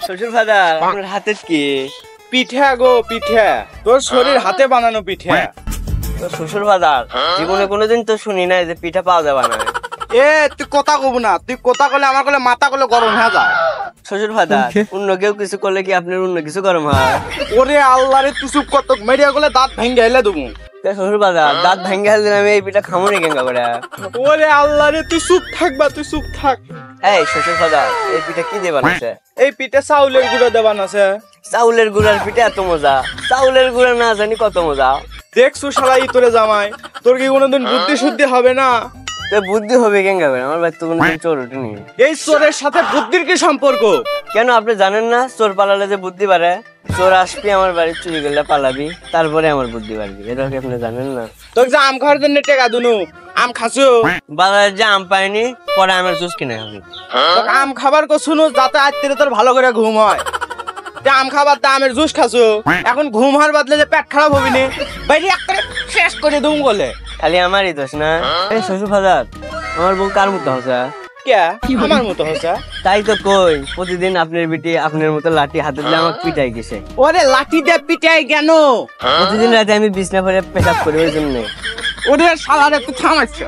শ্বশুর ফাদার আপনার হাতে কি? পিঠা গো পিঠা, তোর শরীর হাতে বানানো পিঠা। তো শ্বশুর ফাদার জীবনে কোনোদিন তো শুনি নাই যে পিঠা পাওয়া যাবে না। তুই কথা কব না, তুই কথা কলে আমার কলে মাথা কলে গরম হয়ে যায়। শ্বশুর ফাদার অন্য কেউ কিছু করলে কি আপনার অন্য কিছু গরম হয়? ওরে আল্লাহ রে, তুই চুপ কর, তোকে মেরিয়া গলে দাঁত ভেঙে এলে দেবো। শ্বশুর ফাদার দাঁত ভেঙে দিলে আমি এই পিঠা খামো নি কেঙ্গা করে? ওরে আল্লাহ রে, তুই চুপ থাকবা, তুই চুপ থাক। এই শ্বশুর ফাদার এই পিঠা কি দিয়ে বানাচ্ছে? এই পিঠা চাউলের গুঁড়ো দেবান আছে। চাউলের গুঁড়ার পিঠা এত মজা? চাউলের গুঁড়া না জানি কত মজা। দেখছু শালা তোরে জামাই, তোর কি কোনোদিন বুদ্ধি শুদ্ধি হবে না? তো বুদ্ধি হবে কেঙ্গা করে? আমার বাড়ি তো কোনোদিন চোর ওঠেনি। এই চোরের সাথে বুদ্ধির কি সম্পর্ক? কেন আপনি জানেন না চোর পালালে যে বুদ্ধি বাড়ে? চোর আসবি আমার বাড়ি চুরি করলে পালাবি, তারপরে আমার বুদ্ধি বাড়বি। এটা কি আপনি জানেন না? তোকে যে আম খাওয়ার জন্য টেকা দুনু, আম খাসু। বাজারে যে আম পাইনি, পরে আমের জুস কিনে খাবি। তোকে আম খাবার কছুনু যাতে আজ থেকে তোর ভালো করে ঘুম হয়। আম খাবার তা আমের জুস খাসু, এখন ঘুম হওয়ার বদলে যে পেট খারাপ হবি নি, বাইরে একটা শেষ করে দুম বলে। খালি আমারই দোষ না? এই শ্বশুর ফাদার আমার বউ কার মতো হচ্ছে? কে আমার মতো হচ্ছে? তাই তো কই, প্রতিদিন আপনার বিটি আপনার মতো লাঠি হাতে দিলে আমাকে পিটাই গেছে। ওরে লাঠি দিয়ে পিটাই কেন? প্রতিদিন রাতে আমি বিছনা ভরে পেশাব করি ওই জন্য। ওরে শালারে তুই থামাচ্ছ।